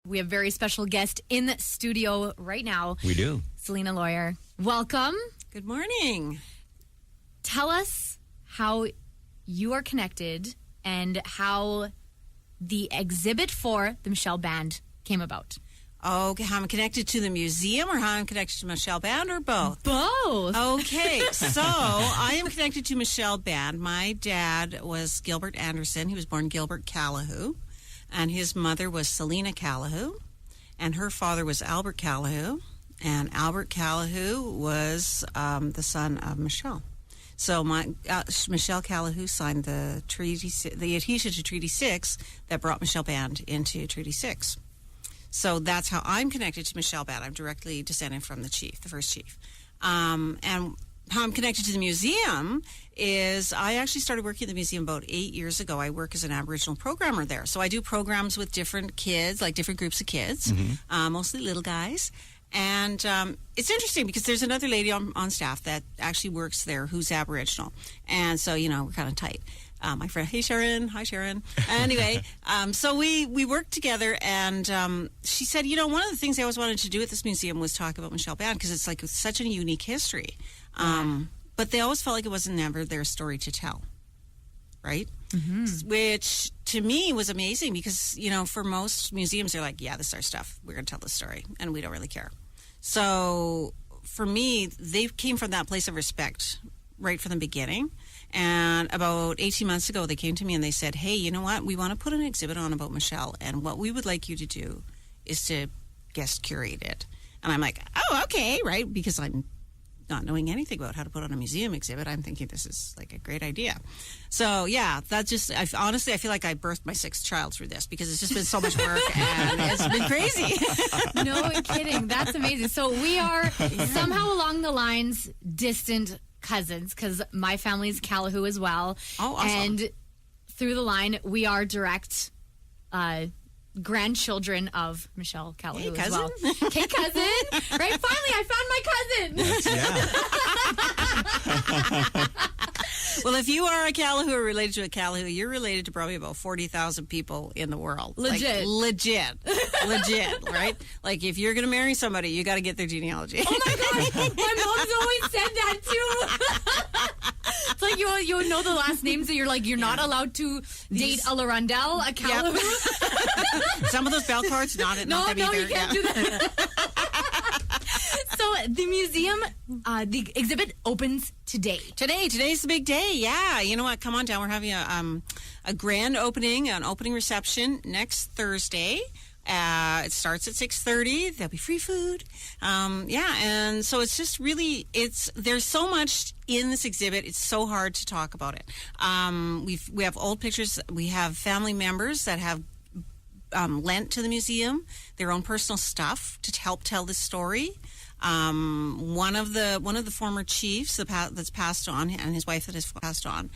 We have a very special guest in the studio right now. We do. Celina Loyer. Welcome. Good morning. Tell us how you are connected and how the exhibit for the Michel Band came about. Okay, how I'm connected to the museum or how I'm connected to Michel Band or both? Both. Okay, so I am connected to Michel Band. My dad was Gilbert Anderson. He was born Gilbert Calahoo. And his mother was Celina Calahoo. And her father was Albert Calahoo. And Albert Calahoo was the son of Michel. So Michel Calahoo signed the adhesion to Treaty 6 that brought Michel Band into Treaty 6. So that's how I'm connected to Michel Band. I'm directly descended from the chief, the first chief. And how I'm connected to the museum is I actually started working at the museum about 8 years ago. I work as an Aboriginal programmer there. So I do programs with different kids, like different groups of kids, mostly little guys. And it's interesting because there's another lady on staff that actually works there who's Aboriginal. And so, you know, we're kind of tight. My friend, hey Sharon, hi Sharon. Anyway, so we worked together, and she said, you know, one of the things I always wanted to do at this museum was talk about Michel Band because it's like such a unique history. But they always felt like it wasn't never their story to tell, right? Which to me was amazing because, you know, for most museums, they're like, yeah, this is our stuff. We're going to tell the story, and we don't really care. So for me, they came from that place of respect right from the beginning. And about 18 months ago, they came to me and they said, hey, you know what? We want to put an exhibit on about Michel, and what we would like you to do is to guest curate it. And I'm like, oh, okay, right? Because I'm not knowing anything about how to put on a museum exhibit. I'm thinking this is like a great idea. So, yeah, that just, honestly, I feel like I birthed my sixth child through this because it's just been so much work and it's been crazy. No kidding. That's amazing. So we are somehow along the lines distant cousins because my family's Calahoo as well. Oh, awesome. And through the line, we are direct grandchildren of Michel Calahoo as well. Hey, cousin. Right? Finally, I found my cousin. Well, if you are a Calahoo or related to a Calahoo, you're related to probably about 40,000 people in the world. Legit. Legit, right? Like, if you're going to marry somebody, you got to get their genealogy. Oh, my gosh. My mom's always said that, too. It's like you would know the last names that you're not allowed to date a Larundel, a Calahoo. Yep. Some of those bell cards, not them either. No, you can't do that. So the museum, the exhibit opens today. Today's the big day. Yeah, you know what? Come on down. We're having a grand opening, an opening reception next Thursday. It starts at 6:30. There'll be free food. And so it's just really, there's so much in this exhibit. It's so hard to talk about it. We have old pictures. We have family members that have lent to the museum their own personal stuff to help tell this story. One of the former chiefs that's passed on, and his wife that has passed on,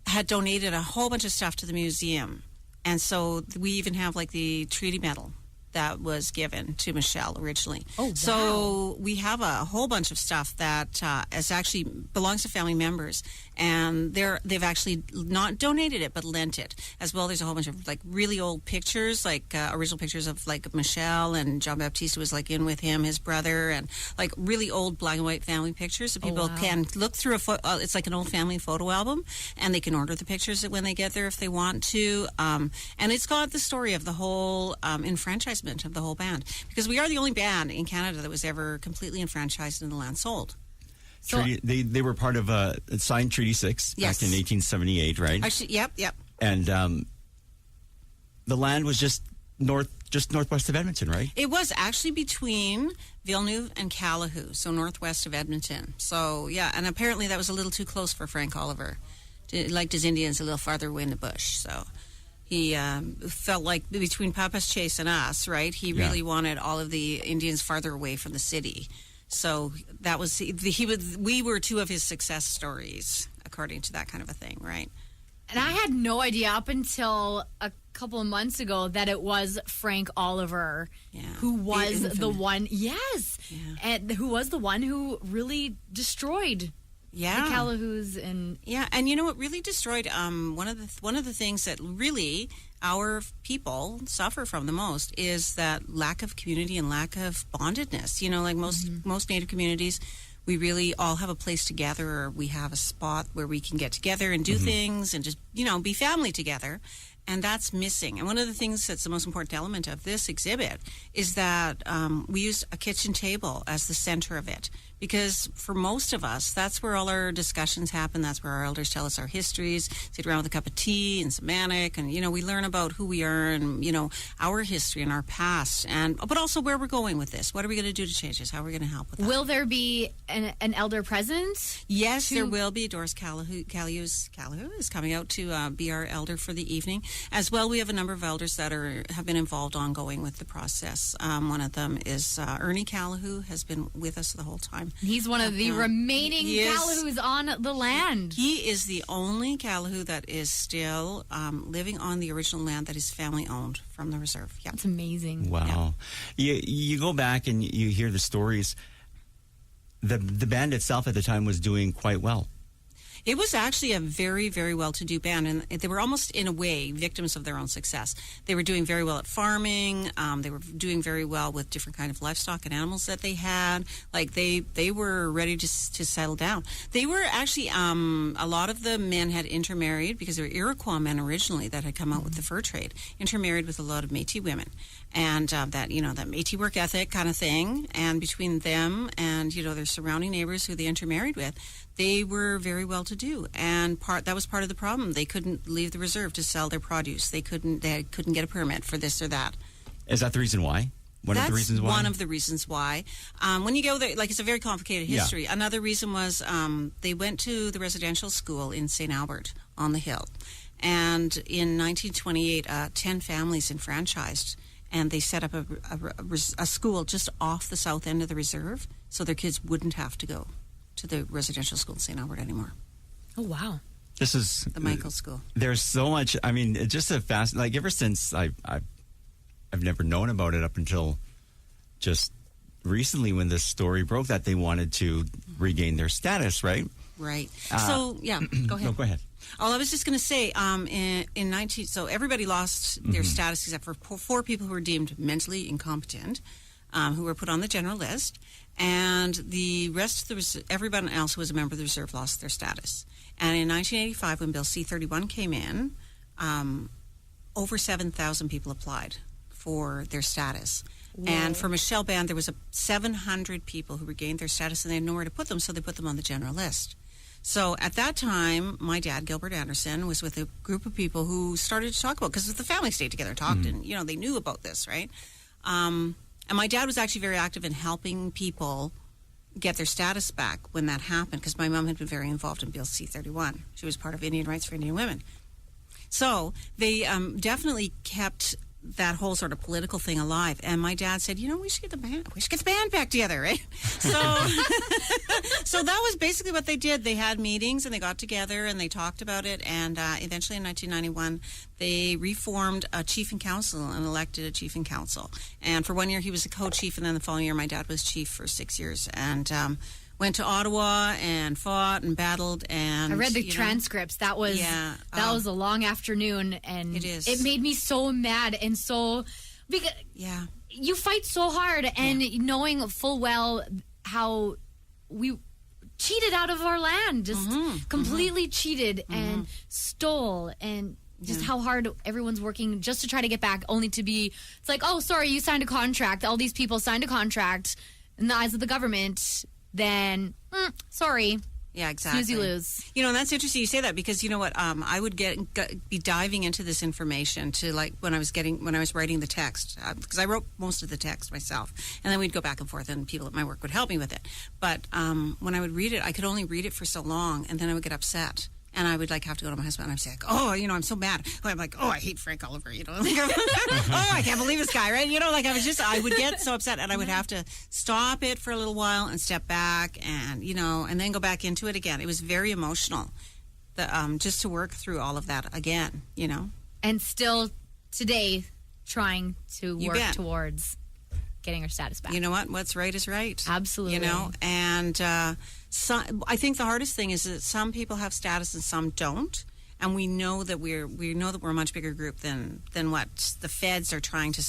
had donated a whole bunch of stuff to the museum. And so we even have like the treaty medal that was given to Michel originally. Oh, wow. So we have a whole bunch of stuff that is actually belongs to family members, and they've actually not donated it but lent it as well. There's a whole bunch of like really old pictures, like original pictures of like Michel and John Baptiste was like in with him, his brother, and like really old black and white family pictures. So people can look through it's like an old family photo album, and they can order the pictures when they get there if they want to. And it's got the story of the whole enfranchisement of the whole band, because we are the only band in Canada that was ever completely enfranchised and the land sold. So they were part of signed Treaty 6 back in 1878, right? Actually, yep. And the land was just northwest of Edmonton, right? It was actually between Villeneuve and Calahoo, so northwest of Edmonton. So yeah, and apparently that was a little too close for Frank Oliver. He liked his Indians a little farther away in the bush, so he felt like between Papas Chase and us, right? He really wanted all of the Indians farther away from the city. So that was we were two of his success stories, according to that kind of a thing, right? And I had no idea up until a couple of months ago that it was Frank Oliver who was the one, and who was the one who really destroyed the Calahoos. And and you know what really destroyed one of the things that really our people suffer from the most is that lack of community and lack of bondedness. You know, like most Native communities, we really all have a place to gather, or we have a spot where we can get together and do things and just, you know, be family together. And that's missing. And one of the things that's the most important element of this exhibit is that we used a kitchen table as the center of it. Because for most of us, that's where all our discussions happen. That's where our elders tell us our histories, sit around with a cup of tea and some manic, and, you know, we learn about who we are and, you know, our history and our past, but also where we're going with this. What are we going to do to change this? How are we going to help with that? Will there be an elder present? Yes, there will be. Doris Callihu is coming out to be our elder for the evening. As well, we have a number of elders that have been involved ongoing with the process. One of them is Ernie Callihu, has been with us the whole time. He's one of the remaining Callahus on the land. He is the only Callihu that is still living on the original land that his family owned from the reserve. Yeah, that's amazing. Wow. Yeah. You go back and you hear the stories. The band itself at the time was doing quite well. It was actually a very, very well-to-do band, and they were almost, in a way, victims of their own success. They were doing very well at farming. They were doing very well with different kind of livestock and animals that they had. Like, they were ready to settle down. They were actually, a lot of the men had intermarried, because they were Iroquois men originally that had come out with the fur trade, intermarried with a lot of Métis women. And that, you know, that Métis work ethic kind of thing. And between them and, you know, their surrounding neighbors who they intermarried with, they were very well to do, and that was part of the problem. They couldn't leave the reserve to sell their produce. They couldn't get a permit for this or that. Is that the reason why? One of the reasons why. When you go there, like, it's a very complicated history. Yeah. Another reason was they went to the residential school in St. Albert on the hill, and in 1928, 10 families enfranchised, and they set up a school just off the south end of the reserve, so their kids wouldn't have to go to the residential school in St. Albert anymore. Oh, wow. This is the Michael School. There's so much. I mean, it's just a fast. Like, ever since I've never known about it up until just recently, when this story broke that they wanted to regain their status, right? Right. So yeah, go ahead. No, go ahead. Oh, I was just going to say, so everybody lost their status except for 4 people who were deemed mentally incompetent, who were put on the general list. And the rest of everyone else who was a member of the reserve lost their status. And in 1985, when Bill C-31 came in, over 7,000 people applied for their status. Whoa. And for Michel Band, there was 700 people who regained their status, and they had nowhere to put them, so they put them on the general list. So at that time, my dad, Gilbert Anderson, was with a group of people who started to talk about, because the family stayed together and talked, and, you know, they knew about this, right? And my dad was actually very active in helping people get their status back when that happened, because my mom had been very involved in Bill C-31. She was part of Indian Rights for Indian Women. So they definitely kept that whole sort of political thing alive. And my dad said, you know, we should get the band back together, right? So so that was basically what they did. They had meetings and they got together and they talked about it. And eventually in 1991, they reformed a chief and council and elected a chief and council. And for 1 year, he was a co-chief. And then the following year, my dad was chief for 6 years. And went to Ottawa and fought and battled. And I read the transcripts. That was was a long afternoon, and it made me so mad and so because you fight so hard, and knowing full well how we cheated out of our land, just completely cheated and stole, and just how hard everyone's working just to try to get back, only to be, it's like, oh, sorry, you signed a contract. All these people signed a contract in the eyes of the government. Then, sorry. Yeah, exactly. Snooze, you lose. You know, and that's interesting you say that, because you know what? I would be diving into this information to, like, when I was writing the text, because I wrote most of the text myself, and then we'd go back and forth, and people at my work would help me with it. But when I would read it, I could only read it for so long, and then I would get upset. And I would, like, have to go to my husband, and I'd say, like, oh, you know, I'm so mad. I'm like, oh, I hate Frank Oliver, you know. Oh, I can't believe this guy, right? You know, like, I would get so upset, and I would have to stop it for a little while and step back and, you know, and then go back into it again. It was very emotional, just to work through all of that again, you know. And still today trying to work towards getting our status back. You know what? What's right is right. Absolutely. You know, and I think the hardest thing is that some people have status and some don't. and we know that we're a much bigger group than what the feds are trying to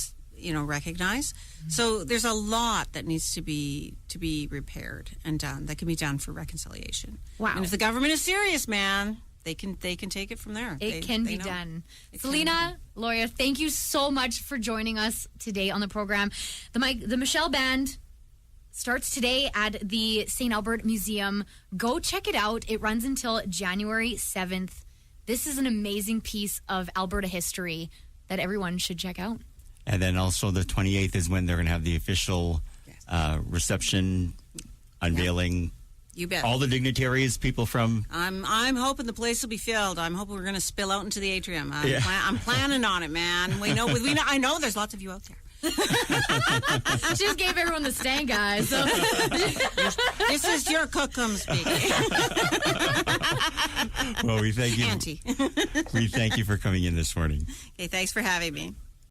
recognize. So there's a lot that needs to be repaired and done that can be done for reconciliation. Wow! And if the government is serious, man, they can take it from there. It can be done. Celina Loyer, thank you so much for joining us today on the program. The Michel Band starts today at the St. Albert Museum. Go check it out. It runs until January 7th. This is an amazing piece of Alberta history that everyone should check out. And then also the 28th is when they're going to have the official reception, unveiling. You bet. All the dignitaries, people from... I'm hoping the place will be filled. I'm hoping we're going to spill out into the atrium. I'm planning on it, man. I know there's lots of you out there. She just gave everyone the stank eye. So. This is your cookum speaking. Well, we thank you. Auntie. We thank you for coming in this morning. Okay, thanks for having me.